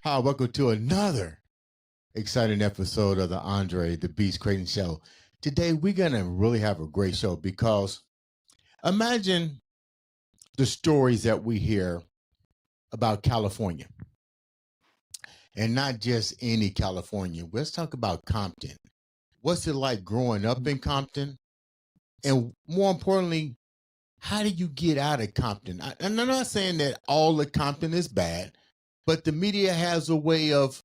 Hi, welcome to another exciting episode of the Andre The Beast Crayton Show. Today, we're going to really have a great show because imagine the stories that we hear about California, and not just any California. Let's talk about Compton. What's it like growing up in Compton? And more importantly, how do you get out of Compton? And I'm not saying that all of Compton is bad, but the media has a way of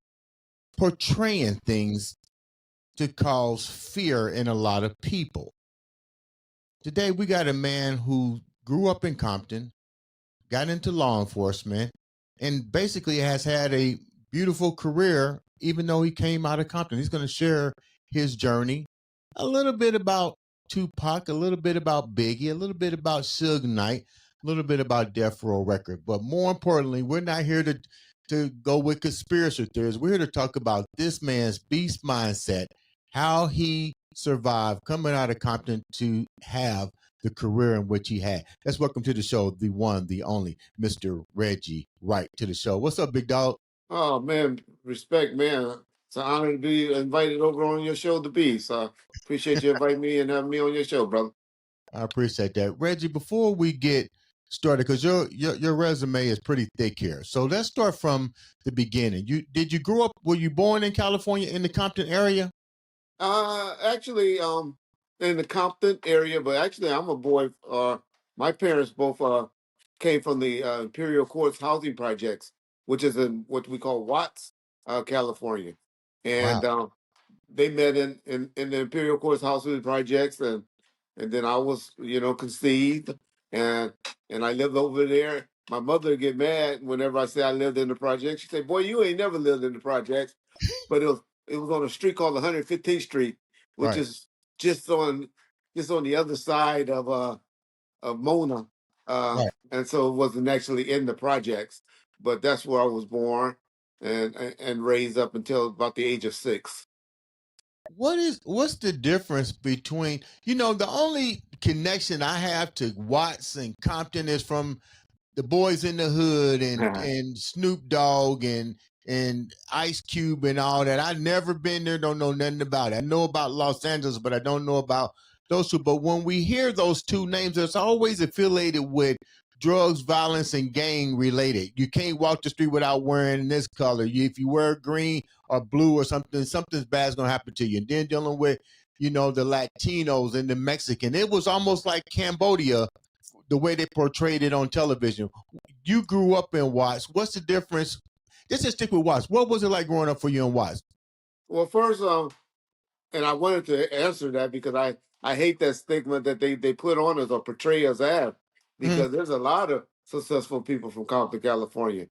portraying things to cause fear in a lot of people. Today, we got a man who grew up in Compton, got into law enforcement, and basically has had a beautiful career, even though he came out of Compton. He's going to share his journey, a little bit about Tupac, a little bit about Biggie, a little bit about Suge Knight, a little bit about Death Row Record. But more importantly, we're not here to go with conspiracy theories. We're here to talk about this man's beast mindset, how he survived coming out of Compton to have the career in which he had. Let's welcome to the show the one, the only, Mr. Reggie Wright to the show. What's up, big dog? Oh man, respect, man. It's an honor to be invited over on your show, The Beast. Appreciate you inviting me and having me on your show, brother. I appreciate that. Reggie, before we get started, because your resume is pretty thick here. So let's start from the beginning. Did you grow up, were you born in California in the Compton area? Actually, in the Compton area, but actually I'm a boy. My parents both came from the Imperial Courts housing projects, which is in what we call Watts, California. Wow. And they met in the Imperial Courts housing projects, and then I was, conceived, and and I lived over there. My mother would get mad whenever I say I lived in the projects. She said, "Boy, you ain't never lived in the projects." But it was on a street called 115th Street, which Right. is just on the other side of Mona, Right. and so it wasn't actually in the projects. But that's where I was born and raised up until about the age of 6. What's the difference between, the only connection I have to Watts and Compton is from the Boys in the Hood and Snoop Dogg and Ice Cube and all that. I've never been there, don't know nothing about it. I know about Los Angeles, but I don't know about those two. But when we hear those two names, it's always affiliated with drugs, violence, and gang related. You can't walk the street without wearing this color. If you wear green or blue or something, something's bad's gonna happen to you. And then dealing with, the Latinos and the Mexican. It was almost like Cambodia, the way they portrayed it on television. You grew up in Watts. What's the difference? Let's just stick with Watts. What was it like growing up for you in Watts? Well, first, and I wanted to answer that because I hate that stigma that they put on us or portray us as, Mhm. because there's a lot of successful people from Compton, California.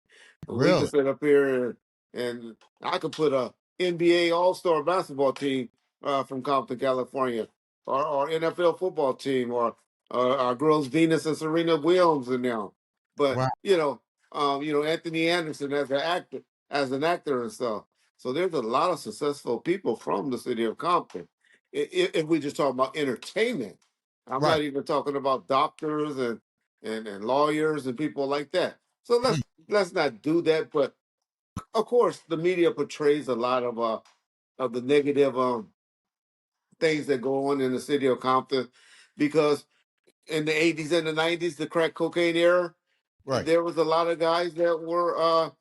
We can Really? sit up here and I could put a NBA All-Star basketball team from Compton, California, or NFL football team, or our girls Venus and Serena Williams in now. But Wow. Anthony Anderson as an actor and stuff. So there's a lot of successful people from the city of Compton. If we just talk about entertainment, I'm Right. not even talking about doctors and lawyers and people like that. So Mm. let's not do that. But of course, the media portrays a lot of the negative things that go on in the city of Compton, because in the 80s and the 90s, the crack cocaine era, Right. there was a lot of guys that were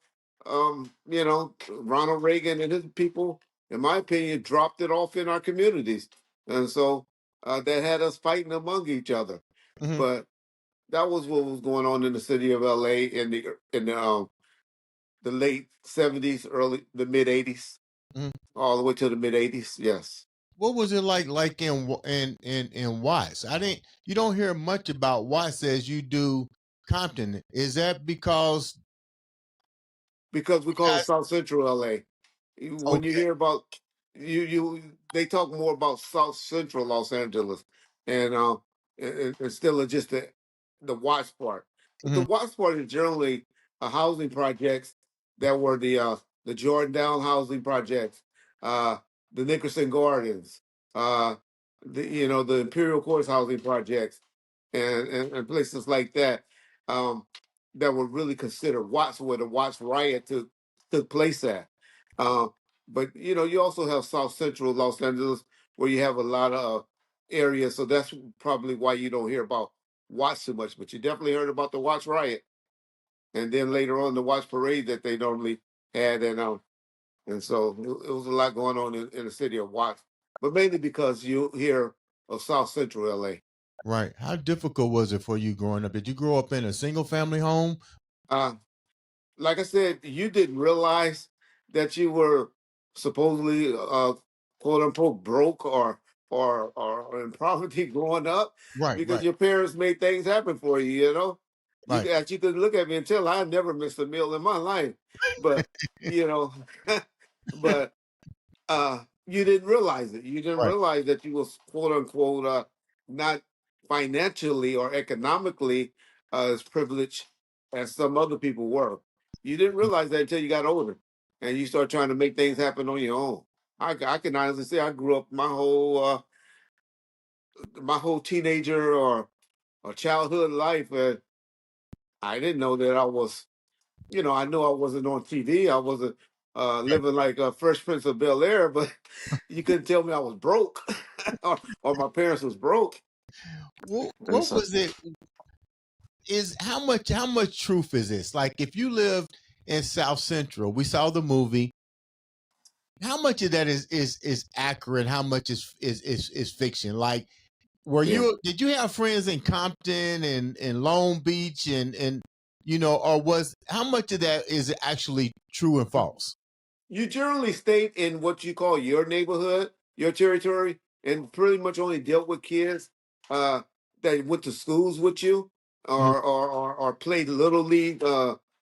Ronald Reagan and his people, in my opinion, dropped it off in our communities, and so that had us fighting among each other. Mhm. But that was what was going on in the city of LA in the late 70s, early the mid 80s, Mhm. all the way to the mid 80s. Yes. What was it like in Watts? You don't hear much about Watts as you do Compton. Is that because Because we you call it got South Central LA. When you okay? hear about they talk more about South Central Los Angeles, and it's still just the Watts part. The Mhm. Watts part is generally housing projects that were the Jordan Down housing projects, uh, the Nickerson Gardens, uh, the Imperial Courts housing projects, and places like that, um, that were really considered Watts, where the Watts riot took place at. Um, but you also have South Central Los Angeles, where you have a lot of areas. So that's probably why you don't hear about Watts too much. But you definitely heard about the Watts riot, and then later on the Watts parade that they normally had, and so it was a lot going on in the city of Watts, but mainly because you hear of South Central LA. Right. How difficult was it for you growing up? Did you grow up in a single family home? Uh, like I said, you didn't realize that you were supposedly quote unquote broke or in poverty growing up, Right, because right, your parents made things happen for you. right, You could look at me and tell I never missed a meal in my life, but you know, but you didn't realize it. You didn't right. realize that you was quote unquote not financially or economically as privileged as some other people were. You didn't realize that until you got older and you start trying to make things happen on your own. I can honestly say I grew up my whole teenager or childhood life. I didn't know that I was, I knew I wasn't on TV. I wasn't Right. living like a Fresh Prince of Bel Air, but you couldn't tell me I was broke or my parents was broke. And What so was it? Is how much truth is this? Like if you lived in South Central, we saw the movie. How much of that is accurate? How much is fiction? Like yeah. did you have friends in Compton and Long Beach and or was how much of that is actually true and false? You generally stayed in what you call your neighborhood, your territory, and pretty much only dealt with kids uh, that went to schools with you Mhm. or played little league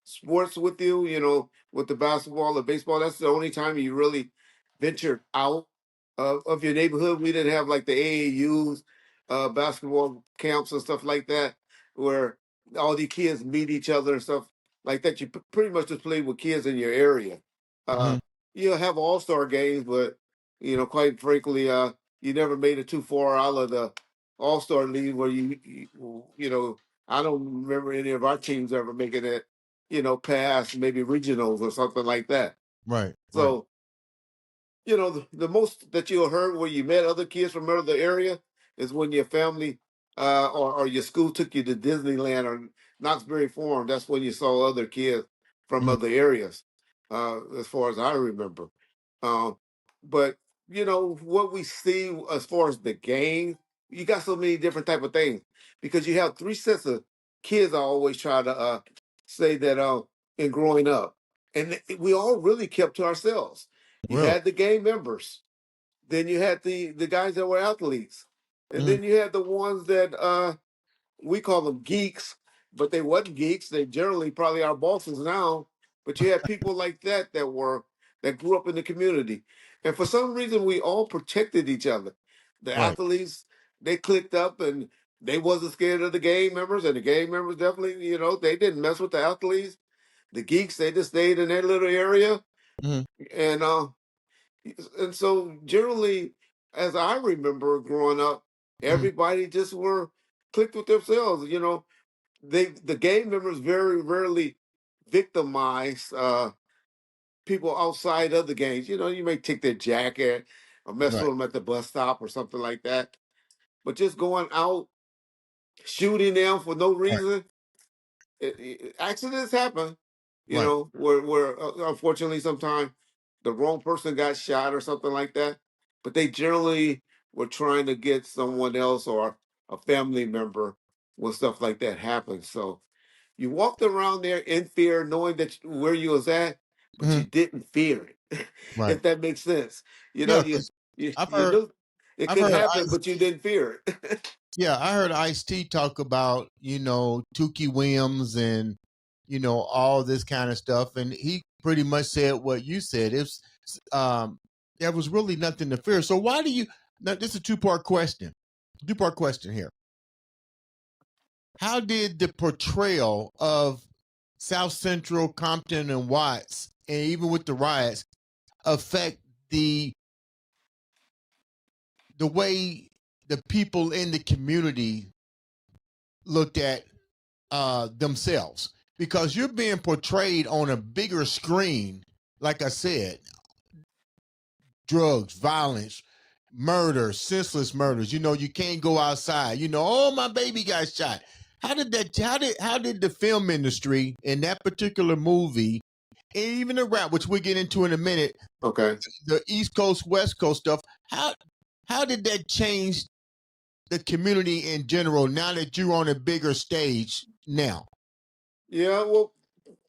sports with you. With the basketball or baseball. That's the only time you really ventured out of your neighborhood. We didn't have like the AAUs, basketball camps and stuff like that, where all the kids meet each other and stuff like that. You pretty much just played with kids in your area. Uh, Mhm. you have all-star games, but quite frankly, you never made it too far out of the all-star league where I don't remember any of our teams ever making it, past maybe regionals or something like that. Right, right. So the most that you'll heard where you met other kids from other area is when your family or your school took you to Disneyland or Knoxbury Farm. That's when you saw other kids from Mhm. other areas, as far as I remember. Um, but what we see as far as the game, you got so many different type of things because you have three sets of kids. I always try to say that in growing up, and we all really kept to ourselves. You Really? had the game members, then you had the guys that were athletes, and Mhm. then you had the ones that we call them geeks, but they wasn't geeks. They generally probably our bosses now. But you had people like that grew up in the community, and for some reason we all protected each other. The Right. athletes, they clicked up and they wasn't scared of the game members, and the game members definitely, they didn't mess with the athletes. The geeks, they just stayed in their little area, Mhm. and so generally, as I remember growing up, Mhm. everybody just were clicked with themselves. The gang members very rarely victimize people outside of the gangs. You may take their jacket or mess Right, with them at the bus stop or something like that. But just going out shooting them for no right. reason, accidents happen. Right. Where unfortunately sometimes the wrong person got shot or something like that, but they generally were trying to get someone else or a family member when stuff like that happens. So you walked around there in fear, knowing where you was at, but you Mhm. didn't fear it, Right. if that makes sense. Yeah, You 'cause you I've you heard knew it I've could heard happen, Ice but you didn't fear it. yeah, I heard Ice-T talk about, Tukey Williams and, all this kind of stuff. And he pretty much said what you said. There was really nothing to fear. So why do you now this is a two-part question. Two-part question here. how did the portrayal of South Central, Compton, and Watts, and even with the riots, affect the way the people in the community looked at themselves? Because you're being portrayed on a bigger screen, like I said, drugs, violence, murder, senseless murders. You know, you can't go outside. You know, oh, my baby got shot. How did the film industry in that particular movie, and even the rap, which we get into in a minute, Okay. the East Coast, West Coast stuff, how did that change the community in general now that you're on a bigger stage now? Yeah, well,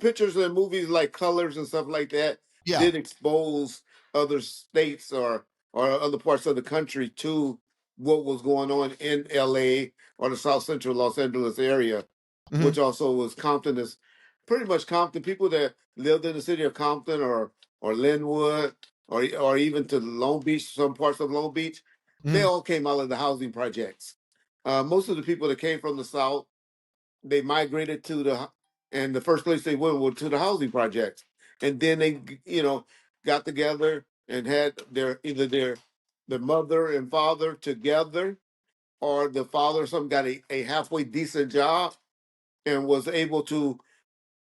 pictures and movies like Colors and stuff like that Yeah. did expose other states or other parts of the country to what was going on in LA or the South Central Los Angeles area, Hmm. which also was Compton is pretty much Compton. People that lived in the city of Compton or Linwood or even to Long Beach, some parts of Long Beach, they Hmm. all came out of the housing projects. Most of the people that came from the South, they migrated to and the first place they went was to the housing projects, and then they got together and had their mother and father together, or the father or something got a halfway decent job and was able to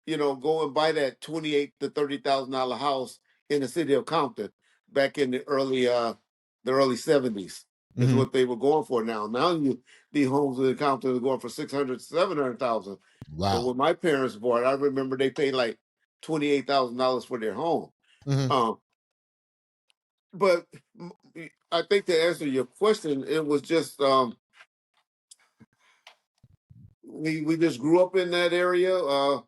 go and buy that 28 to 30 thousand dollar house in the city of Compton back in the early 70s is Hmm. what they were going for. Now the homes in Compton are going for 600, 700,000. But Wow. when my parents bought it, I remember they paid like $28,000 for their home. Hmm. Um, but I think to answer your question, it was just we just grew up in that area.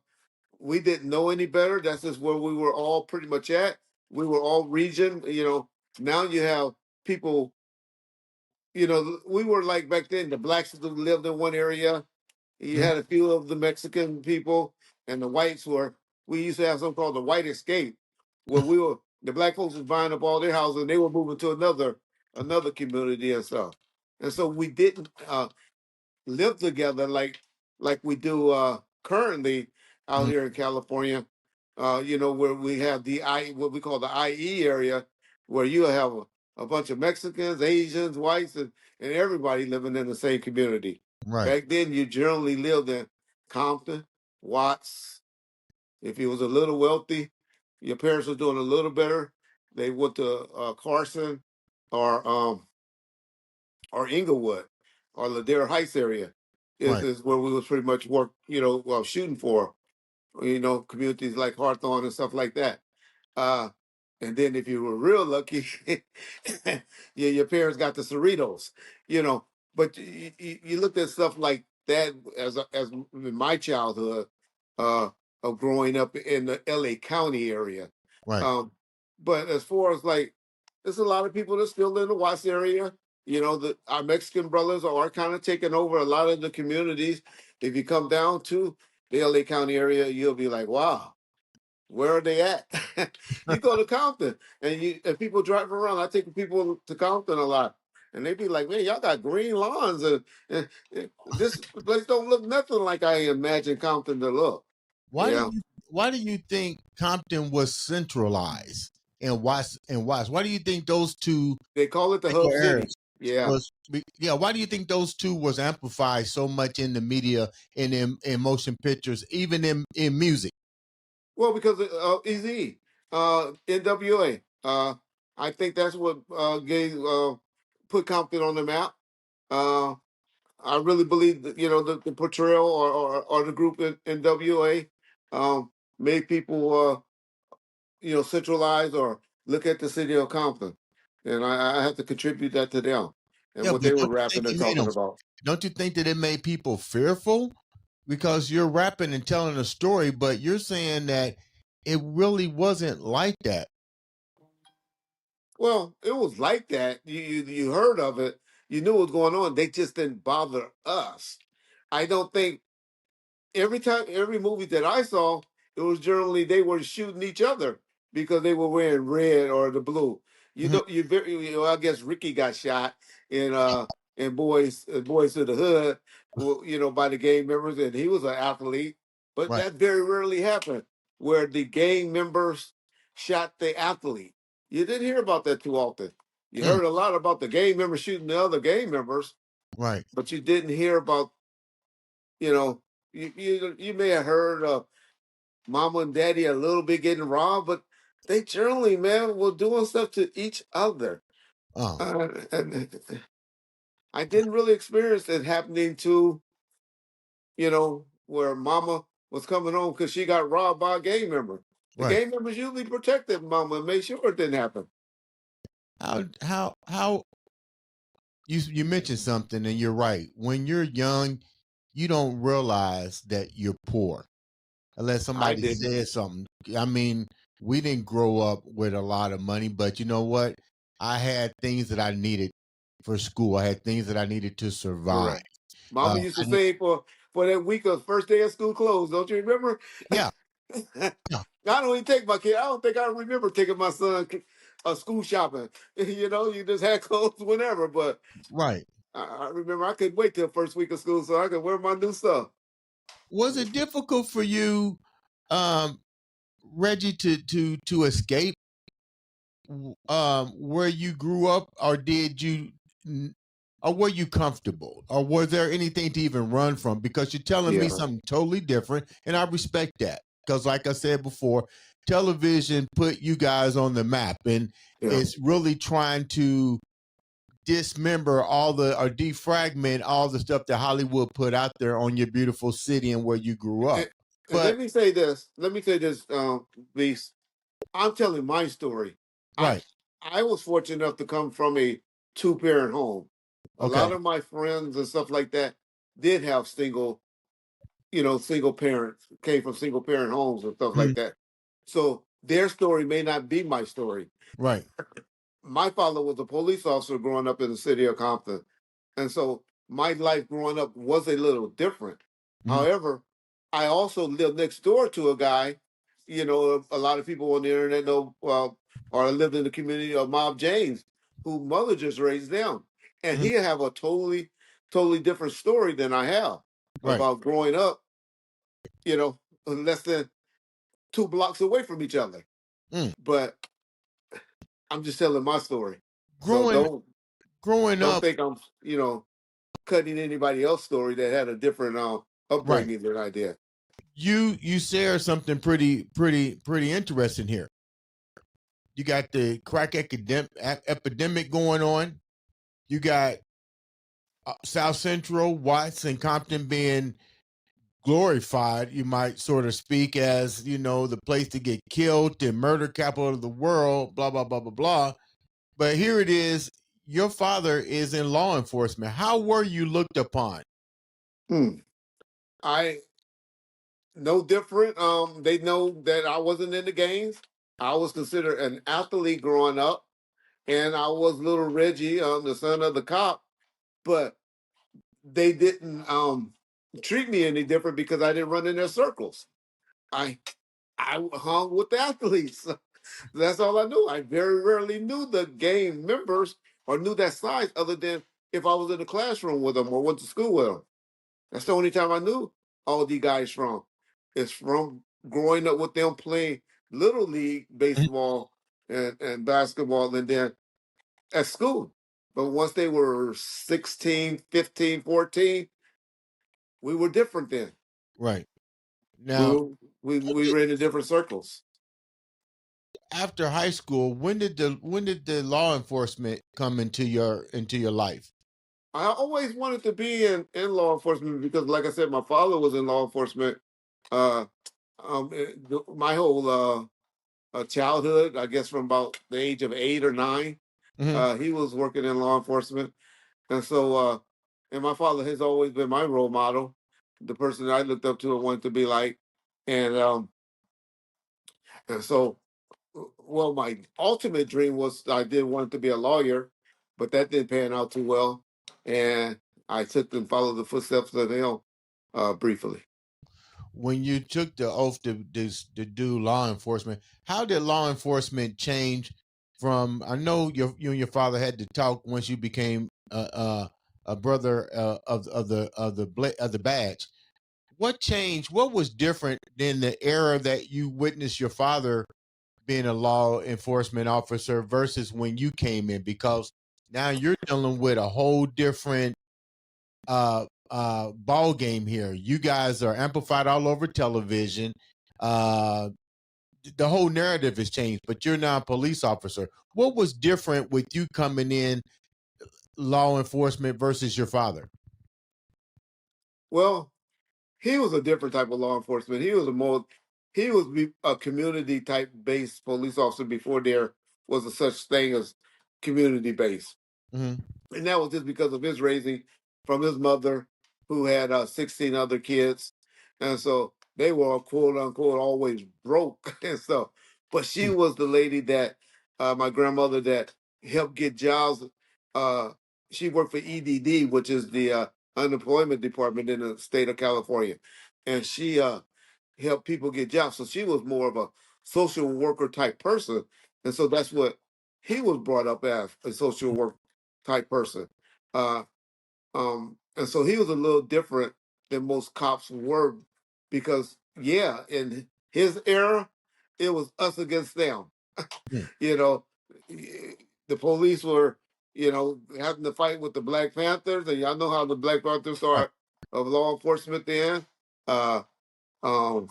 We didn't know any better. That's just where we were all pretty much at. We were all region. Now you have people. We were like back then. The blacks who lived in one area. You Hmm. had a few of the Mexican people, and the whites were. We used to have something called the white escape, where the black folks was buying up all their houses, and they were moving to another community and stuff. And so we didn't live together like we do currently out Hmm. here in California. Where we have what we call the IE area, where you have a bunch of Mexicans, Asians, whites, and everybody living in the same community. Right. Back then, you generally lived in Compton, Watts. If you was a little wealthy, your parents were doing a little better. They went to Carson or or Inglewood or Ladera Heights area is, Right. is where we was pretty much shooting for, communities like Hawthorne and stuff like that. Uh, and then if you were real lucky, your parents got the Cerritos, you know. But you looked at stuff like that as in my childhood uh, of growing up in the LA County area. Right. Um, but as far as like, there's a lot of people that still live in the Watts area. Our Mexican brothers are kind of taking over a lot of the communities. If you come down to the LA County area, you'll be like, wow, where are they at? You go to Compton and people drive around. I take people to Compton a lot. And they be like, man, y'all got green lawns and this place don't look nothing like I imagine Compton to look. Why do Yeah. you why do you think Compton was centralized and Watts? Why do you think those two They call it the hub particular city. areas Yeah. yeah, why do you think those two was amplified so much in the media and in motion pictures, even in music? Well, because of Easy, NWA. I think that's what gave put Compton on the map. Uh, I really believe that the portrayal or the group in NWA made people centralize or look at the city of Compton, and I have to contribute that to them and Yeah, what but they were rapping and talking about. don't you think that it made people fearful? Because you're rapping and telling a story, but you're saying that it really wasn't like that. Well, it was like that. You heard of it. You knew what was going on. They just didn't bother us. I don't think every movie that I saw, it was generally they were shooting each other because they were wearing red or the blue. Mhm. I guess Ricky got shot in Boys to the Hood, by the gang members, and he was an athlete. But Right. that very rarely happened, where the gang members shot the athlete. You didn't hear about that too often. You Mm, heard a lot about the gang members shooting the other gang members, right. but you didn't hear about, you know, you may have heard mama and daddy a little bit getting robbed, but they generally, man, were doing stuff to each other. Oh, And I didn't really experience it happening to, where mama was coming home because she got robbed by a gang member. The right. gang members usually protected mama and made sure it didn't happen. How you mentioned something, and you're right. When you're young, you don't realize that you're poor unless I somebody didn't. says something. I mean, we didn't grow up with a lot of money, but you know what? I had things that I needed for school. I had things that I needed to survive. Correct. Mama used to I didn't, say for that week of first day of school clothes. Don't you remember? yeah, I yeah, don't even take my kid. I don't think I remember taking my son school shopping. You just had clothes whenever. But right. I remember I couldn't wait till first week of school so I could wear my new stuff. Was it difficult for you, um, Reggie, to escape where you grew up, or did you, or were you comfortable, or was there anything to even run from? Because you're telling me Yeah, something totally different, and I respect that. Because, like I said before, television put you guys on the map, and yeah. it's really trying to dismember all the or defragment all the stuff that Hollywood put out there on your beautiful city and where you grew up. And, and But let me say this. Let me say this, Beast. I'm telling my story. I right, I was fortunate enough to come from a two-parent home. A lot okay, of my friends and stuff like that did have single parents, came from single parent homes and stuff like mhm, that. So their story may not be my story. right, My father was a police officer growing up in the city of Compton. And so my life growing up was a little different. mhm, However, I also lived next door to a guy, a lot of people on the internet know, or I lived in the community of Mob James, who mother just raised them. And mhm, he have a totally, totally different story than I have right. about growing up, less than 2 blocks away from each other. Mm. But I'm just telling my story. So Growing growing don't up, think I'm, cutting anybody else's story that had a different right. upbringing than I did. You share something pretty interesting here. You got the crack epidemic going on. You got South Central, Watts, and Compton being glorified, you might sort of speak, as the place to get killed, the murder capital of the world, blah blah blah blah blah. But here it is. Your father is in law enforcement. How were you looked upon? Hmm. I no different. They know that I wasn't in the games. I was considered an athlete growing up, and I was little Reggie, the son of the cop. But they didn't treat me any different because I didn't run in their circles. I I hung with the athletes. That's all I knew. I very rarely knew the game members or knew that size, other than if I was in the classroom with them or went to school with them. That's the only time I knew all these guys from. It's from growing up with them playing little league Mhm. baseball and basketball, and then at school. But once they were 16, 15, 14, we were different then. Right. We Now, were we, when we did, were in different circles. after high school, when did the law enforcement come into your life? I always wanted to be in law enforcement because, like I said, my father was in law enforcement. Uh, my whole childhood, I guess, from about the age of 8 or 9, Hmm. he was working in law enforcement, and so, and my father has always been my role model, the person that I looked up to and wanted to be like, and so, well, my ultimate dream was I did want to be a lawyer, but that didn't pan out too well, and I took and followed the footsteps of him briefly. When you took the oath to do law enforcement, how did law enforcement change from? I know you and your father had to talk once you became a brother of the badge. What changed? What was different than the era that you witnessed your father being a law enforcement officer versus when you came in? Because now you're dealing with a whole different ball game here. You guys are amplified all over television. Uh, the whole narrative has changed, but you're now a police officer. What was different with you coming in law enforcement versus your father? Well, he was a different type of law enforcement. He was a community type based police officer before there was a such thing as community based. Mm-hmm. And that was just because of his raising from his mother, who had 16 other kids, and so they were quote unquote always broke and stuff. But she was the lady that my grandmother that helped get jobs. Uh, she worked for EDD, which is the unemployment department in the state of California, and she helped people get jobs. So she was more of a social worker type person, and so that's what he was brought up as, a social work type person. Uh, and so he was a little different than most cops were because, yeah, in his era, it was us against them. Mm. You know, the police were, having to fight with the Black Panthers, and y'all know how the Black Panthers Right. are of law enforcement then. Uh, um,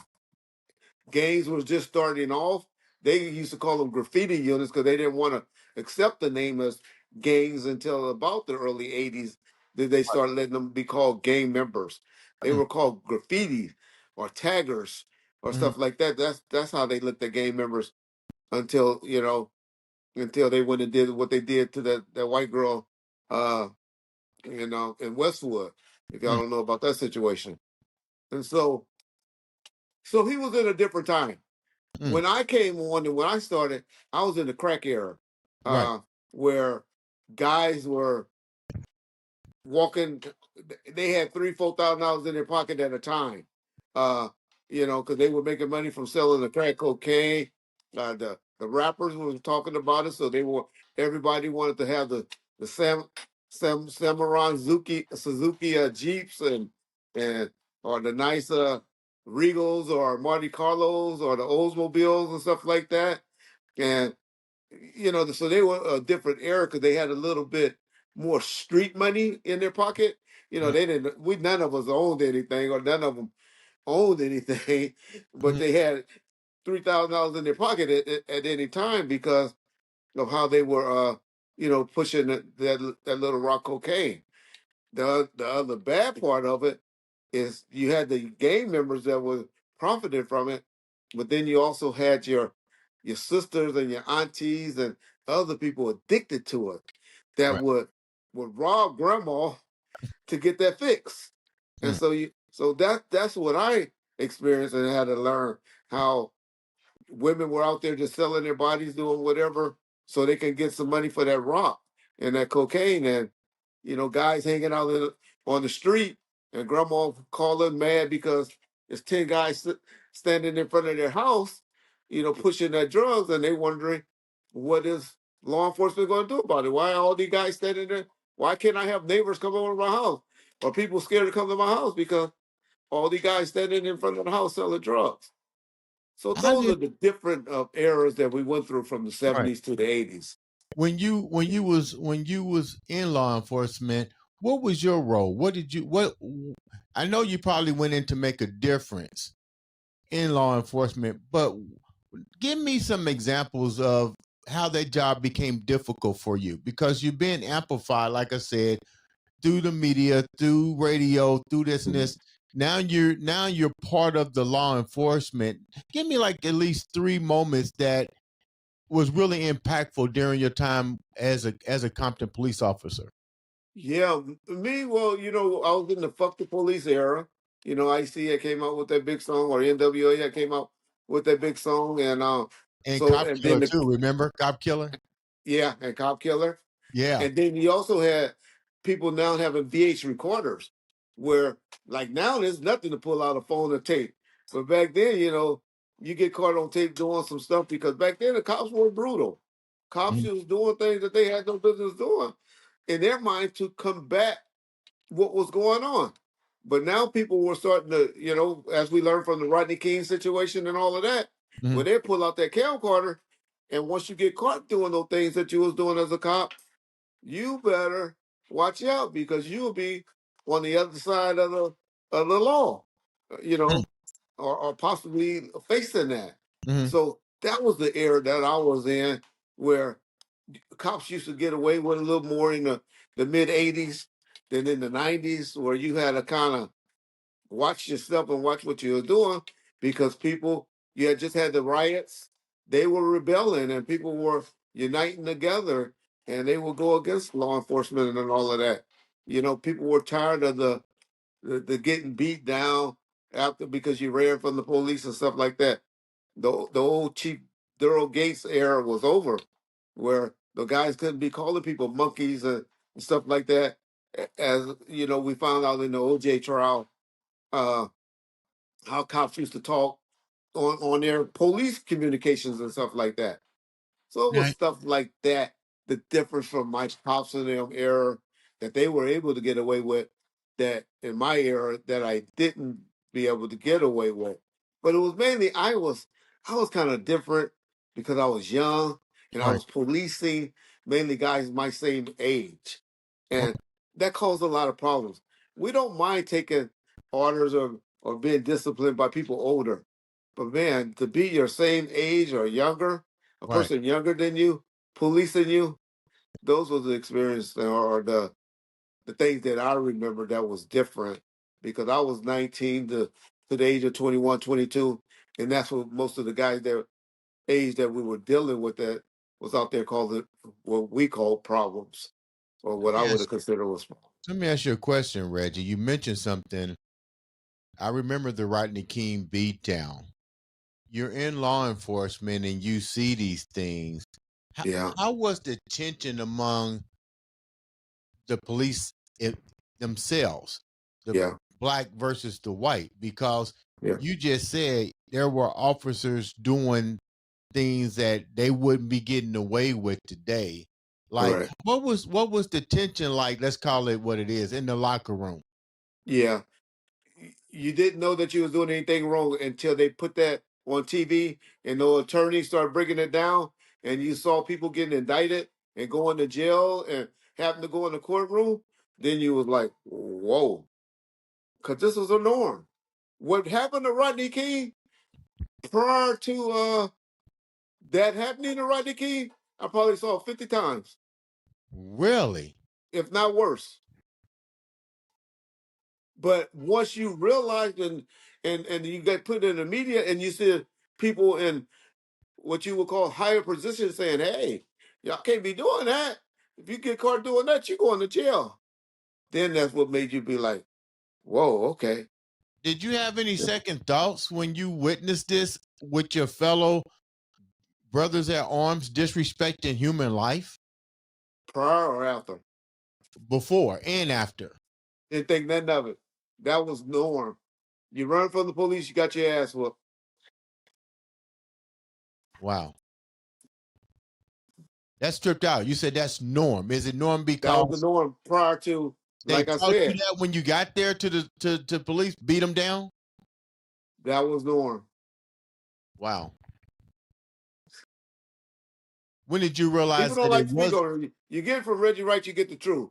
gangs was just starting off. They used to call them graffiti units because they didn't want to accept the name as gangs until about the early 80s. Then they started letting them be called gang members. They Mm. were called graffiti or taggers or Mm-hmm. stuff like that. That's how they looked at gang members until, until they went and did what they did to that white girl in Westwood, if y'all Mm. don't know about that situation. And so he was in a different time. Mm. When I came on and when I started, I was in the crack era, Right. where guys were walking. They had $3,000-4,000 in their pocket at a time, uh, because they were making money from selling the crack cocaine. The rappers were talking about it, so everybody wanted to have the Samurai Suzuki Jeeps and or the nice Regals or Monte Carlos or the Oldsmobiles and stuff like that. And so they were a different era because they had a little bit more street money in their pocket. Mm-hmm. They didn't. We none of us owned anything, or none of them owned anything, but Mm-hmm. they had $3,000 in their pocket at any time because of how they were, pushing that little rock cocaine. The other bad part of it is you had the gang members that were profiting from it, but then you also had your sisters and your aunties and other people addicted to it that Right. would rob grandma to get that fix. And Mm. so that's what I experienced and had to learn how women were out there just selling their bodies, doing whatever, so they can get some money for that rock and that cocaine. And guys hanging out on the street, and grandma calling mad because there's 10 guys standing in front of their house, pushing that drugs, and they wondering what is law enforcement going to do about it? Why are all these guys standing there? Why can't I have neighbors come over to my house, or people scared to come to my house because all these guys standing in front of the house selling drugs? So How those did are the different eras that we went through from the right 70s to the 80s. when you was in law enforcement? What was your role? What did you what? I know you probably went in to make a difference in law enforcement, but give me some examples of how that job became difficult for you because you've been amplified, like I said, through the media, through radio, through this and this. Now you're part of the law enforcement. Give me like at least three moments that was really impactful during your time as a Compton police officer. Yeah, me, well, I was in the fuck the police era. IC had came out with that big song, or NWA had came out with that big song, and And Cop and then Killer too. Remember Cop Killer? and Cop Killer. Yeah. And then you also had people now having VH recorders where, like, now there's nothing to pull out a phone or tape. But back then, you get caught on tape doing some stuff because back then the cops were brutal. Cops Mhm. was doing things that they had no business doing in their mind to combat. what was going on. But now people were starting to, as we learned from the Rodney King situation and all of that, Mhm. when they pull out that camcorder, and once you get caught doing those things that you was doing as a cop, you better watch out because you'll be on the other side of the law, you Mhm. know, or possibly facing that. Mhm. So that was the era that I was in, where cops used to get away with a little more in the mid '80s than in the '90s, where you had to kind of watch yourself and watch what you were doing because people, you had just had the riots, they were rebelling and people were uniting together and they would go against law enforcement and all of that. People were tired of the getting beat down after because you ran from the police and stuff like that. The old Chief Daryl Gates era was over, where the guys couldn't be calling people monkeys and stuff like that. As we found out in the OJ trial, uh, how cops used to talk on their police communications and stuff like that. So it was Now, stuff like that, the difference from my pops and them era that they were able to get away with, that in my era that I didn't be able to get away with. But it was mainly I was kind of different because I was young and I right. was policing mainly guys my same age. And Okay. that caused a lot of problems. We don't mind taking orders or being disciplined by people older. But man, to be your same age or younger, a Right. person younger than you, policing you, those were the experience or the things that I remember that was different because I was 19 to the age of 21, 22, and that's what most of the guys that age that we were dealing with that was out there called it what we call problems or Let what me I would ask, have considered was problems. let me ask you a question, Reggie. You mentioned something. I remember the Rodney King beatdown. You're in law enforcement and you see these things. How, Yeah, how was the tension among the police themselves, the yeah, black versus the white? Because yeah, you just said there were officers doing things that they wouldn't be getting away with today. Like correct. what was the tension like? Let's call it what it is in the locker room. Yeah, you didn't know that you was doing anything wrong until they put that on TV and the attorneys started breaking it down and you saw people getting indicted and going to jail and having to go in the courtroom. Then you was like, whoa, because this was a norm. What happened to Rodney King prior to that happening to Rodney King, I probably saw 50 times, Really? if not worse. But once you realize and you get put in the media and you see people in what you would call higher positions saying, hey, y'all can't be doing that. If you get caught doing that, you're going to jail. Then that's what made you be like, whoa, okay. Did you have any second thoughts when you witnessed this with your fellow brothers at arms disrespecting human life Prior or after? before and after? Didn't think nothing of it. That was norm. You run from the police, you got your ass whooped. Wow. That's stripped out. You said that's norm. Is it norm That was the because norm prior to, they like I taught you said, that when you got there to the to police, beat them down? that was norm. Wow. When did you People realize don't that it like to speak was? on it. You get it from Reggie Wright, you get the truth.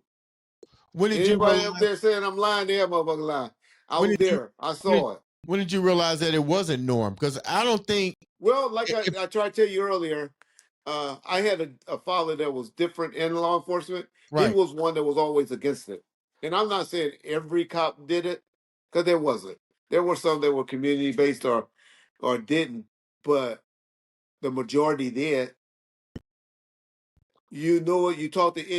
When did you Anybody up realize? there saying I'm lying, they're motherfucking lying. I When was did you? there. I When did, saw it. when did you realize that it wasn't norm? Because I don't think. Well, like I, If, I tried to tell you earlier, I had a father that was different in law enforcement. He right. was one that was always against it. And I'm not saying every cop did it, because there wasn't. There were some that were community based or didn't, but the majority did. You know it. You talk to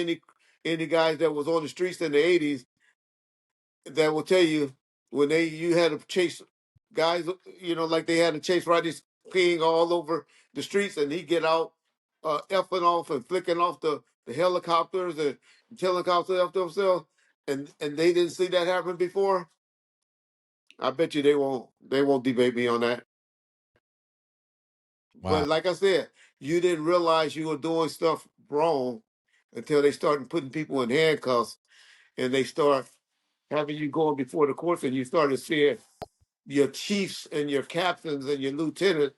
any guys that was on the streets in the '80s that will tell you when you had to chase guys, like they had to chase Rodney King all over the streets, and he get out effing off and flicking off the helicopters and telling cops to F themselves, and they didn't see that happen before. I bet you they won't debate me on that. Wow. But like I said, you didn't realize you were doing stuff wrong until they started putting people in handcuffs and they start. having you going before the courts, and you started seeing your chiefs and your captains and your lieutenants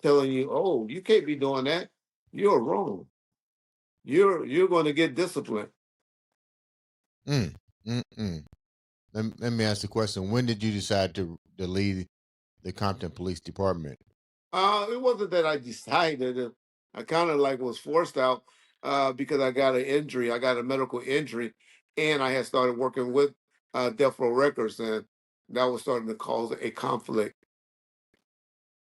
telling you, "Oh, you can't be doing that. You're wrong. You're going to get disciplined." Mm, mm. Let me ask the question. When did you decide to leave the Compton Police Department? It wasn't that I decided. I kind of like was forced out because I got an injury. I got a medical injury, and I had started working with Death Row Records, and that was starting to cause a conflict.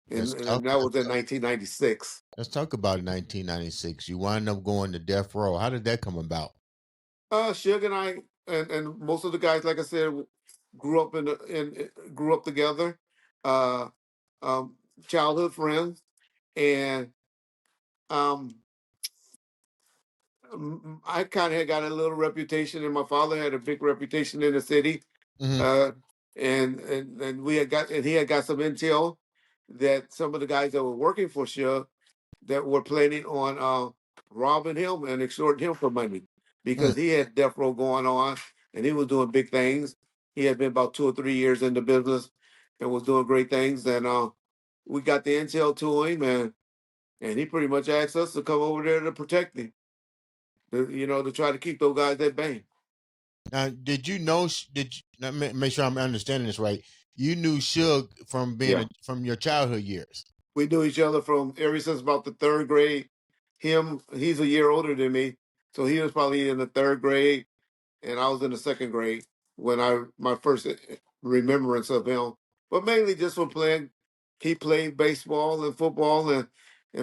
Let's And talk. that was in 1996. Let's talk about 1996. You wind up going to death row. How did that come about? Suge and I and most of the guys, like I said, grew up grew up together, uh, um, childhood friends, and um, I kind of had got a little reputation, and my father had a big reputation in the city, Hmm. uh, and we had got and he had got some intel that some of the guys that were working for Suge that were planning on robbing him and extorting him for money Mm, because he had death row going on and he was doing big things. He had been about 2 or 3 years in the business and was doing great things. And we got the intel to him, and he pretty much asked us to come over there to protect him, to try to keep those guys at bay. Now, did you know? Did you, let me make sure I'm understanding this right? You knew Suge from Yeah. from your childhood years. We knew each other from ever since about the third grade. He's a year older than me, so he was probably in the third grade and I was in the second grade when I my first remembrance of him. But mainly just from playing. He played baseball and football and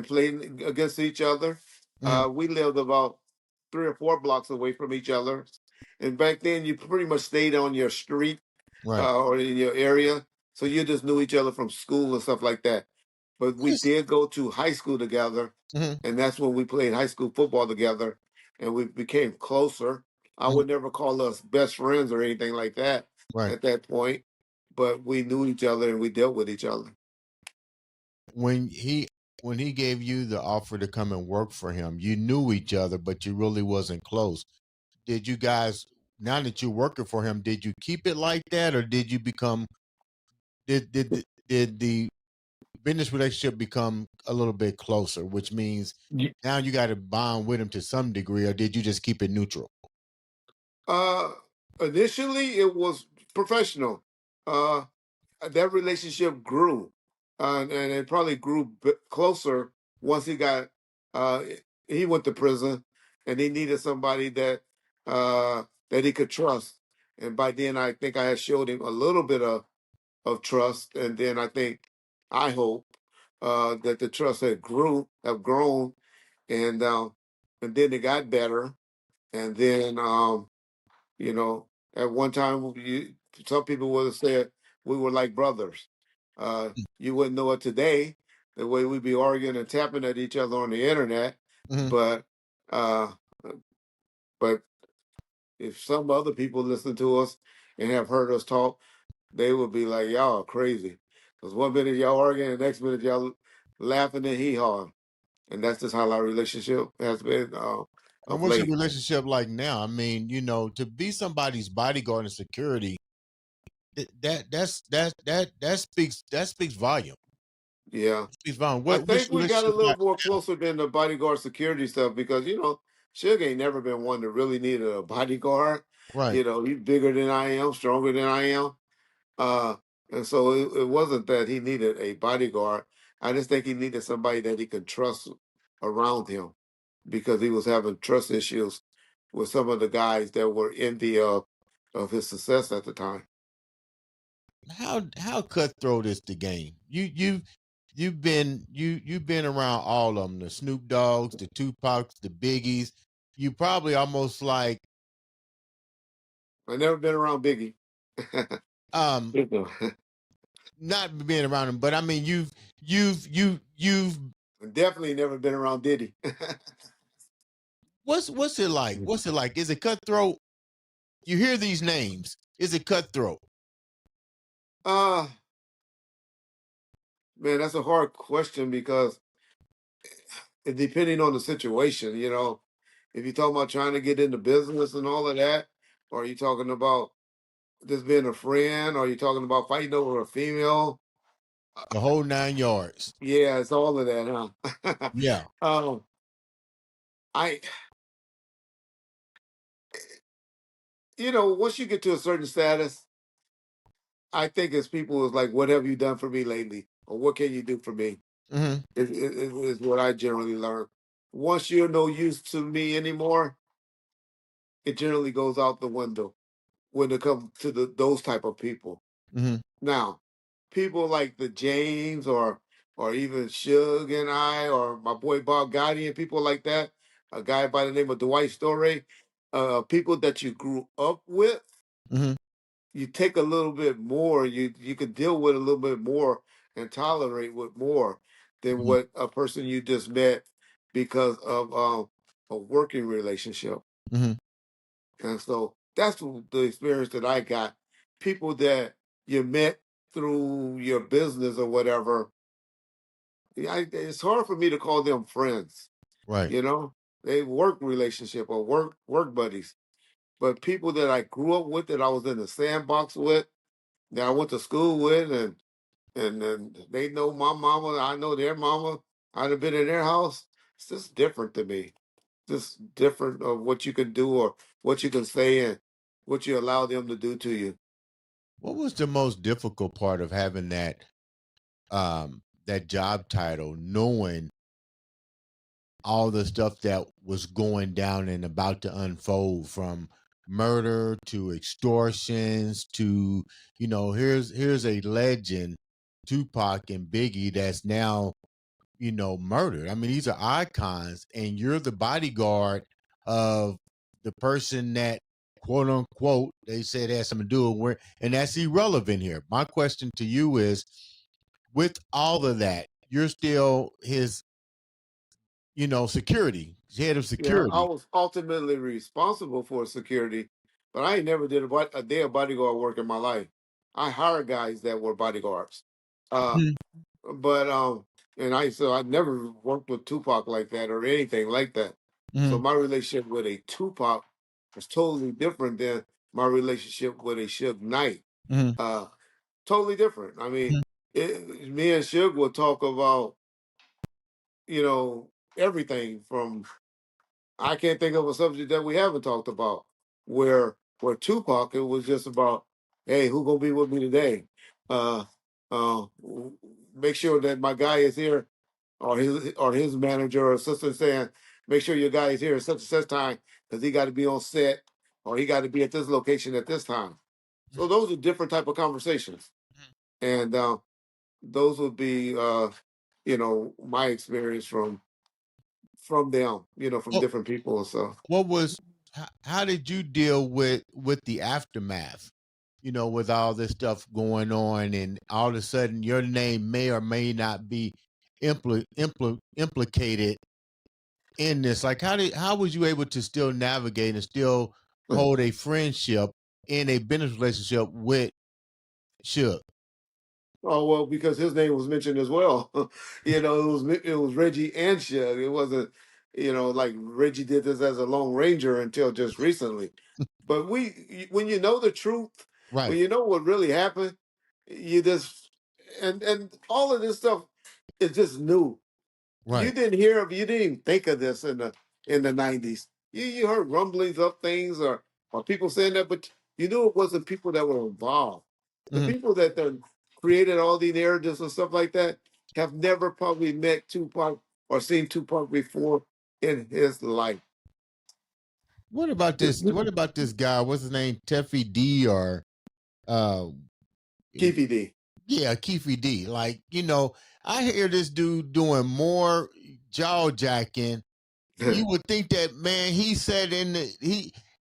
played against each other. Hmm. We lived about 3 or 4 blocks away from each other, and back then you pretty much stayed on your street Right. or in your area, so you just knew each other from school and stuff like that. But What we is? did go to high school together, Hmm. and that's when we played high school football together, and we became closer. I Hmm. would never call us best friends or anything like that Right. at that point, but we knew each other and we dealt with each other. When he when he gave you the offer to come and work for him, you knew each other, but you really wasn't close. Did you guys? Now that you're working for him, did you keep it like that, or did you become? Did the business relationship become a little bit closer, which means Ye- now you got to bond with him to some degree, or did you just keep it neutral? Uh, Initially, it was professional. Uh, that relationship grew, and it probably grew closer once uh, he went to prison, and he needed somebody that he could trust. And by then, I think I had showed him a little bit of trust, and then I hope that the trust have grown, and and then it got better, and then you know, at one time, some people would have said we were like brothers. You wouldn't know it today, the way we'd be arguing and tapping at each other on the internet. Hmm. But uh, but if some other people listen to us and have heard us talk, they would be like, "Y'all are crazy." Because one minute y'all arguing, the next minute y'all laughing and hee hawing, and that's just how our relationship has been And of what's your late. relationship like now? I mean, to be somebody's bodyguard and security, that speaks volume. Yeah. Speaks volume. I What's think your we got a relationship little like more now? closer than the bodyguard security stuff because Suge ain't never been one that really needed a bodyguard. Right. He's bigger than I am, stronger than I am. Uh, and so it wasn't that he needed a bodyguard. I just think he needed somebody that he could trust around him because he was having trust issues with some of the guys that were envy of his success at the time. How cutthroat is the game? You've been around all of them, the Snoop Dogs, the Tupacs, the Biggies. You probably almost like I never been around Biggie. um not being around them, but I mean you've Definitely never been around Diddy. what's it like? What's it like? Is it cutthroat? You hear these names. Is it cutthroat? uh Man, that's a hard question because depending on the situation, if you're talking about trying to get into business and all of that, or are you talking about just being a friend, or you're talking about fighting over a female. The whole 9 yards. Yeah, it's all of that, huh? Yeah. um, I, once you get to a certain status, I think as people is like, what have you done for me lately? Or what can you do for me? Hmm. Is what I generally learn. Once you're no use to me anymore, it generally goes out the window when it comes to those type of people. Hmm. Now, people like the James or even Suge and I or my boy Bob Gotti and people like that, a guy by the name of Dwight Story, people that you grew up with, Hmm. you take a little bit more, you can deal with a little bit more and tolerate with more than Hmm. what a person you just met because of a working relationship. Hmm. And so that's the experience that I got. People that you met through your business or whatever, it's hard for me to call them friends. Right. You know, they work relationship or work buddies. But people that I grew up with, that I was in the sandbox with, that I went to school with, and they know my mama, I know their mama. I'd have been in their house. It's just different to me. Just different of what you can do or what you can say and what you allow them to do to you. What was the most difficult part of having that job title, knowing all the stuff that was going down and about to unfold, from murder to extortions to, here's a legend, Tupac and Biggie, that's now, murdered. I mean, these are icons, and you're the bodyguard of the person that, quote unquote, they said has something to do with where, and that's irrelevant here. My question to you is, with all of that, you're still his, security, head of Yeah, I security. was ultimately responsible for security, but I ain't never did a day of bodyguard work in my life. I hired guys that were bodyguards. Uh, Mhm. but and I never worked with Tupac like that or anything like that. So Mhm. my relationship with a Tupac was totally different than my relationship with a Suge Knight. Mhm. Uh, totally different. I mean, Mhm. me and Suge will talk about you know everything from I can't think of a subject that we haven't talked about. Where Tupac, it was just about, hey, who gonna be with me today? Uh, make sure that my guy is here, or his manager or assistant saying, make sure your guy is here at such and such time because he got to be on set or he got to be at this location at this time. So those are different type of conversations, and those would be my experience from them, from What different people and stuff. what was how did you deal with the aftermath? With all this stuff going on, and all of a sudden your name may or may not be implicated in this. Like, how was you able to still navigate and still hold a friendship in a business relationship with Suge? Oh well, because his name was mentioned as well. It was Reggie and Shug. It wasn't, like Reggie did this as a Lone Ranger until just recently. But when you know the truth, when Right. you know what really happened, you just and all of this stuff is just new. You Right. didn't hear of, you didn't even think of this in the 90s. You heard rumblings of things or people saying that, but you knew it wasn't people that were involved. The Mhm. people that created all the narratives and stuff like that have never probably met Tupac or seen Tupac before in his life. What about this guy? What's his name? Teffy D, or uh Keefy D. yeah, Keefy D. Like, I hear this dude doing more jaw jacking. You would think that, man, he said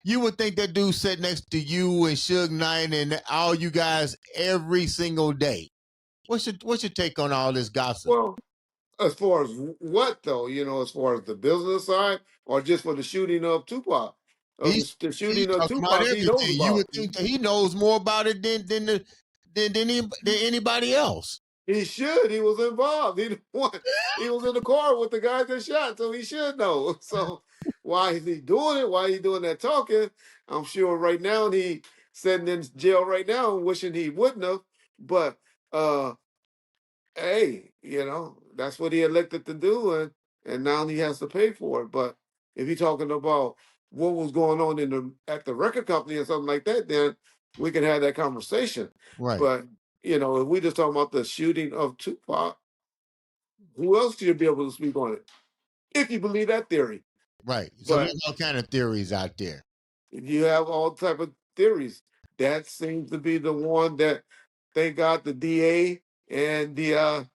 you would think that dude sat next to you and Suge Knight and all you guys every single day. What's your take on all this gossip? Well, as far as what though, as far as the business side or just for the shooting of Tupac, the He's shooting of talking about Tupac, he knows everything. You about. would think that he knows more about it than anybody else. He should. He was involved. He the one. He was in the car with the guys that shot, so he should know. So why is he doing it? Why is he doing that talking? I'm sure right now sitting in jail right now, wishing he wouldn't have. But hey, that's what he elected to do, and now he has to pay for it. But if you're talking about what was going on at the record company or something like that, then we can have that conversation. Right. But if we just talking about the shooting of Tupac, who else should be able to speak on it? If you believe that theory. Right. So But there's all kind of theories out there. you have all type of theories. That seems to be the one that, thank God, the DA and the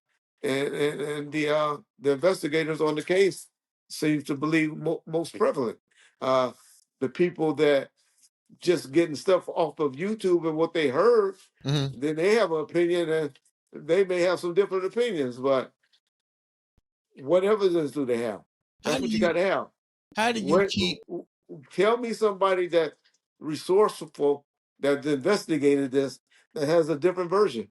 investigators on the case seems to believe most prevalent. The people that just getting stuff off of YouTube and what they heard, Mm-hmm. then they have an opinion, and they may have some different opinions. But what evidence do they have? How That's do what you you got to have. how do you What? keep Tell me somebody that resourceful that investigated this that has a different version.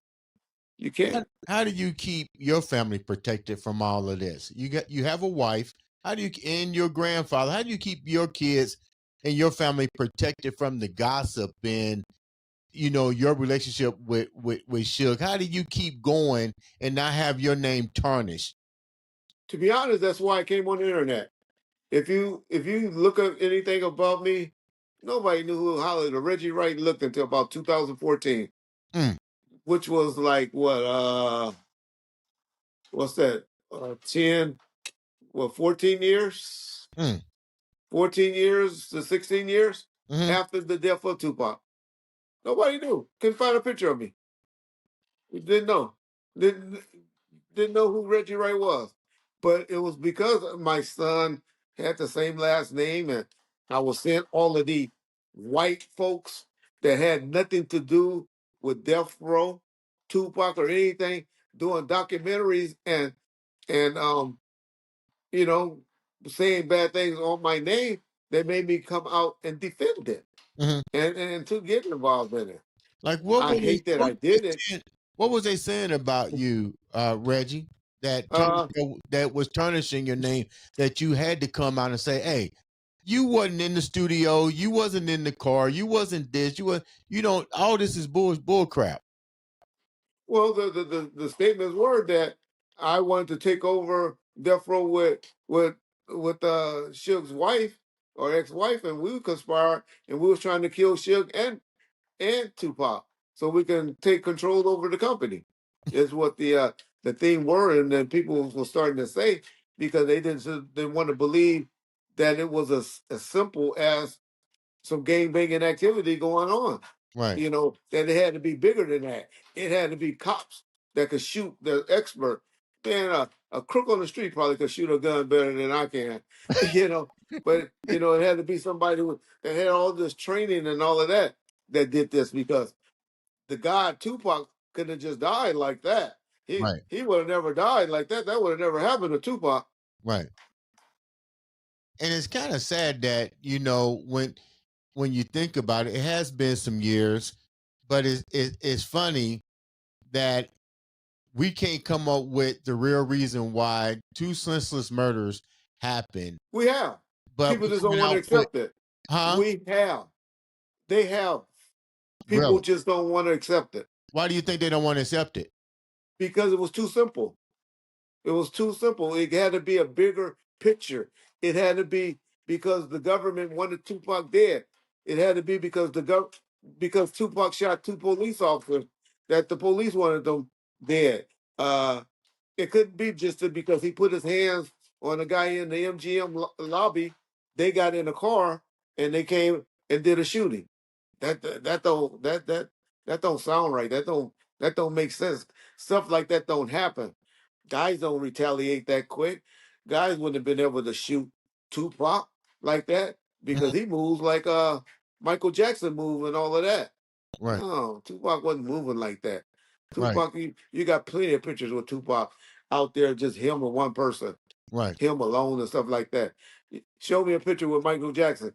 You can't. how do you keep your family protected from all of this? You have a wife. How do you and your grandfather? How do you keep your kids and your family protected from the gossip and your relationship with Suge? How do you keep going and not have your name tarnished? To be honest, that's why I came on the internet. If you look up anything about me, nobody knew who Holly the Reggie Wright looked until about 2014, Mm, which was like what's that? 10, 14 years? mm, 14 years to 16 years hmm. after the death of Tupac. Nobody knew. Couldn't find a picture of me. We didn't know. Didn't didn't know who Reggie Wright was. But it was because my son had the same last name, and I was seeing all of the white folks that had nothing to do with Death Row, Tupac, or anything, doing documentaries and you know, saying bad things on my name. They made me come out and defend it Hmm. and to get involved in it. Like what I were they hate that what I were they did it. saying, what was they saying about you, Reggie, Uh, that was tarnishing your name, that you had to come out and say, hey, you wasn't in the studio, you wasn't in the car, you wasn't this, you don't, all this is bull crap. Well, the statements were that I wanted to take over Death Row with Suge's wife or ex-wife, and we conspired, and we was trying to kill Suge and Tupac, so we can take control over the company. Is what the thing were, and then people were starting to say because they didn't want to believe that it was as simple as some gang banging activity going on. Right. That it had to be bigger than that. It had to be cops that could shoot, the expert. Man, a crook on the street probably could shoot a gun better than I can. But it had to be somebody that had all this training and all of that did this, because the guy Tupac couldn't have just died like that. He Right. he would have never died like that. That would have never happened to Tupac. Right. And it's kind of sad that, when you think about it, it has been some years, but it's funny that we can't come up with the real reason why two senseless murders happened, We have. but People we're just don't coming want to out with, accept it. huh? We have. They have. People Really? just don't want to accept it Why do you think they don't want to accept it? because it was too simple. It was too simple. It had to be a bigger picture. It had to be because the government wanted Tupac dead. It had to be because because Tupac shot two police officers, that the police wanted them dead. Uh, it couldn't be just because he put his hands on a guy in the MGM lobby. They got in a car and they came and did a shooting. That don't sound right. That don't make sense. Stuff like that don't happen. Guys don't retaliate that quick. Guys wouldn't have been able to shoot Tupac like that because Mhm. he moves like Michael Jackson move and all of that. Right. No, Tupac wasn't moving like that. Right. Tupac, you got plenty of pictures with Tupac out there, just him and one person, Right. him alone and stuff like that. Show me a picture with Michael Jackson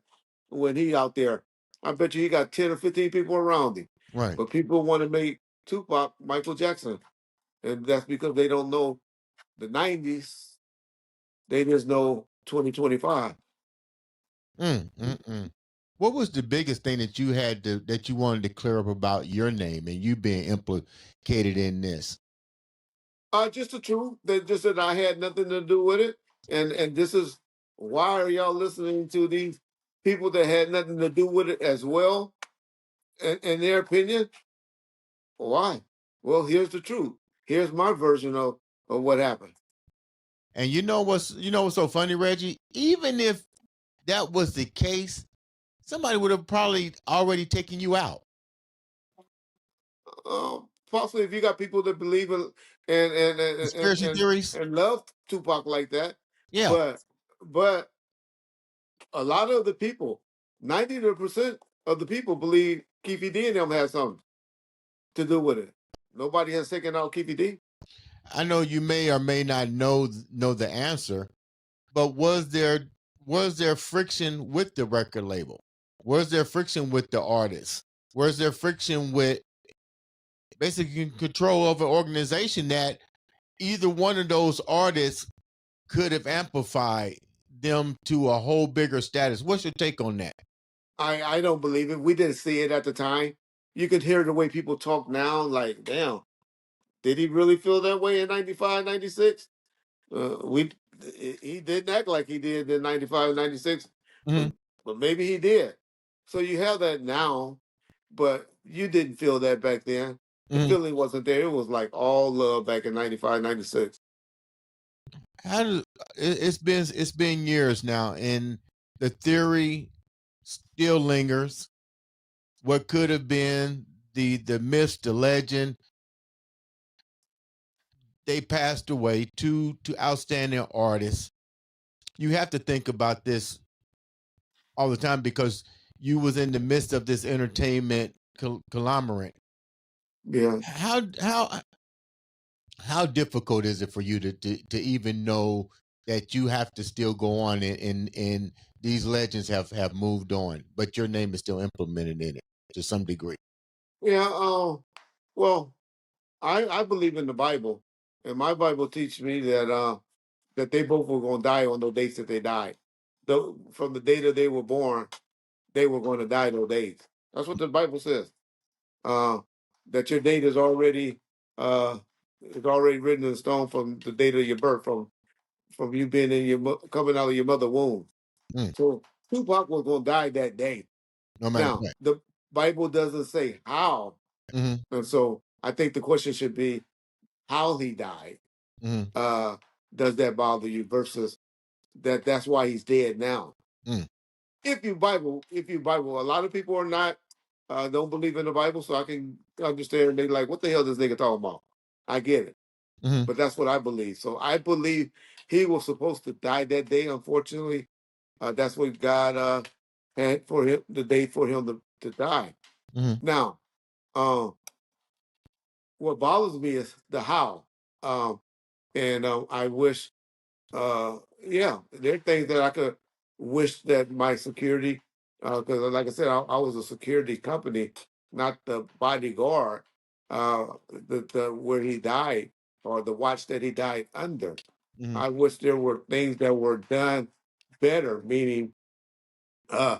when he out there. I bet you he got 10 or 15 people around him. Right. But people want to make Tupac Michael Jackson. And that's because they don't know the 90s. They just know 2025. Mm, mm, mm. What was the biggest thing that you had to that you wanted to clear up about your name and you being implicated in this? Just the truth that just that I had nothing to do with it, and this is why are y'all listening to these people that had nothing to do with it as well? In their opinion, why? Well, here's the truth. Here's my version of what happened. And you know what's so funny, Reggie? Even if that was the case, somebody would have probably already taken you out. Possibly if you got people that believe in Conspiracy theories? and love Tupac like that, Yeah. but but a lot of the people, 90% of the people believe Keefe D and them had something to do with it. Nobody has taken out Keefe D. I know you may or may not know the answer, but was there friction with the record label? Was there friction with the artist? Was there friction with basically control of an organization that either one of those artists could have amplified them to a whole bigger status? What's your take on that? I don't believe it. We didn't see it at the time. You could hear the way people talk now, like, damn, did he really feel that way in 95, 96? We He didn't act like he did in 95, 96, but Hmm. maybe he did. So you have that now, but you didn't feel that back then. The Hmm. feeling wasn't there. It was like all love back in 95, 96. How do it's been years now, and the theory still lingers. What could have been the myth, the legend, they passed away. Two outstanding artists. You have to think about this all the time because you was in the midst of this entertainment conglomerate. Yeah. How difficult is it for you to even know that you have to still go on and these legends have moved on, but your name is still implemented in it to some degree? Yeah. Well, I believe in the Bible, and my Bible teaches me that they both were going to die on those dates that they died. From the day that they were born, they were going to die those days. That's what the Bible says. Uh, that your date uh, is already written in stone from the date of your birth, from you being in coming out of your mother womb. Mm, So Tupac was going to die that day. no matter Now what. the Bible doesn't say how, Hmm. and so I think the question should be how he died. Hmm. Uh, does that bother you? Versus that's why he's dead now. Mm, If you Bible, a lot of people are not don't believe in the Bible, so I can understand. They like, what the hell this nigga talking about? I get it, hmm. but that's what I believe. So I believe he was supposed to die that day. Unfortunately, that's what God had for him, the day for him to die. Hmm. Now, um, what bothers me is the how. Um, and I wish, yeah, there are things that I could wish that my security, because like I said, I was a security company, not the bodyguard, the where he died or the watch that he died under. Hmm. I wish there were things that were done better, meaning uh,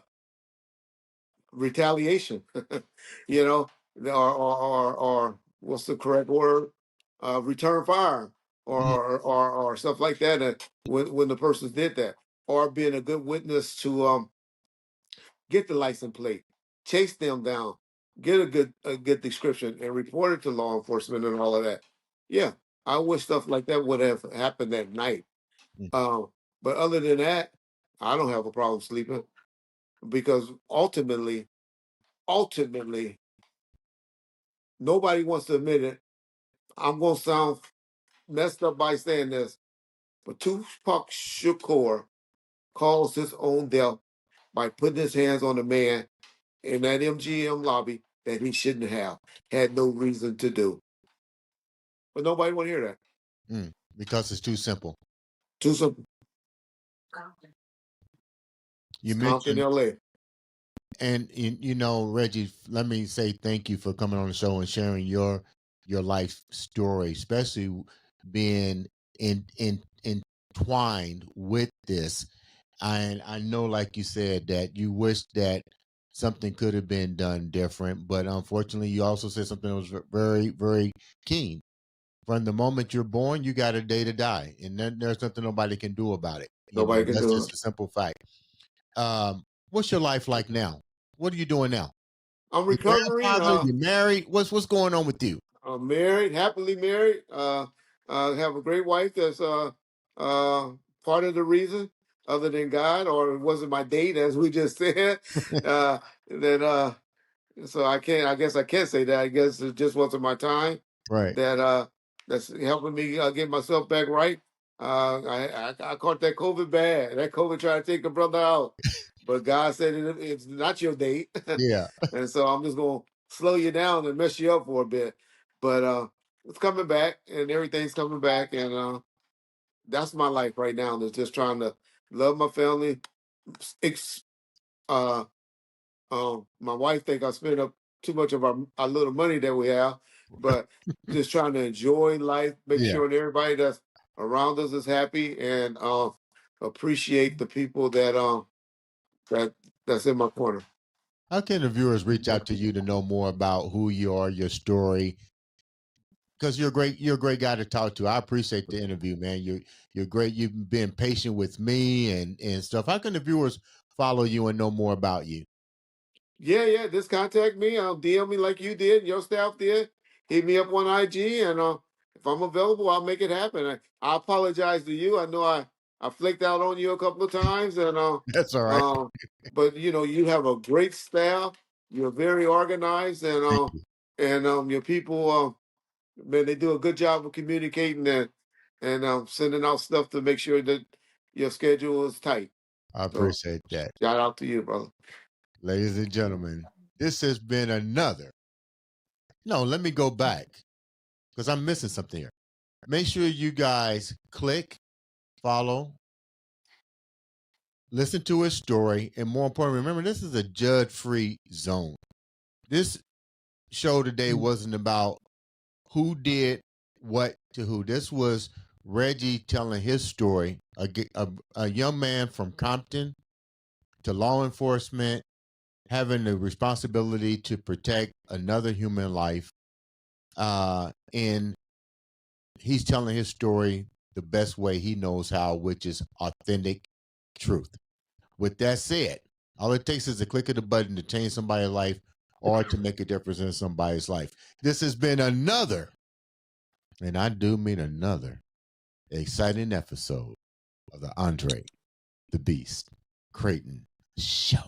retaliation, you know, or what's the correct word? Return fire Hmm. or stuff like that. When the person did that, or being a good witness to get the license plate, chase them down, get a good description, and report it to law enforcement and all of that. Yeah, I wish stuff like that would have happened that night. Um, but other than that, I don't have a problem sleeping because ultimately, nobody wants to admit it. I'm gonna sound messed up by saying this, but Tupac Shakur caused his own death by putting his hands on a man in that MGM lobby that he shouldn't have had no reason to do. But nobody want to hear that. Because it's too simple. Too simple. You Compton, mentioned, LA. and Reggie, let me say thank you for coming on the show and sharing your life story, especially being in entwined with this. And I know, like you said, that you wish that something could have been done different. But unfortunately, you also said something that was very, very keen. From the moment you're born, you got a day to die, and then there's nothing nobody can do about it. Nobody can That's do just it. a simple fact. What's your life like now? What are you doing now? I'm You recovering. grandfather? You married? What's going on with you? I'm married, happily married. Have a great wife that's part of the reason, other than God, or it wasn't my date, as we just said. uh, that So I can't. I guess I can't say that. I guess it just wasn't my time. Right. That that's helping me get myself back right. I caught that COVID bad. That COVID tried to take a brother out, but God said it's not your date, Yeah. and so I'm just gonna slow you down and mess you up for a bit. But it's coming back, and everything's coming back, and that's my life right now. Is just trying to love my family. Ex- uh, my wife think I spend up too much of our little money that we have, but just trying to enjoy life, make Yeah. sure that everybody that's around us is happy, and appreciate the people that that's in my corner. How can the viewers reach out to you to know more about who you are, your story? Because you're a great guy to talk to. I appreciate the interview, man. You're great. You've been patient with me and stuff. How can the viewers follow you and know more about you? Yeah. Just contact me. DM me like you did, your staff did. Hit me up on IG, and if I'm available, I'll make it happen. I apologize to you. I know I flaked out on you a couple of times, and That's all right. um, but you have a great staff. You're very organized, Thank you. and your people, man, they do a good job of communicating and sending out stuff to make sure that your schedule is tight. I So appreciate that. shout out to you, brother. Ladies and gentlemen, this has been another. No, let me go back because I'm missing something here. Make sure you guys click, follow, listen to his story, and more importantly, remember this is a judge-free zone. This show today wasn't about who did what to who. This was Reggie telling his story. A young man from Compton to law enforcement, having the responsibility to protect another human life. And he's telling his story the best way he knows how, which is authentic truth. With that said, all it takes is a click of the button to change somebody's life or to make a difference in somebody's life. This has been another, and I do mean another, exciting episode of the Andre the Beast Crayton show.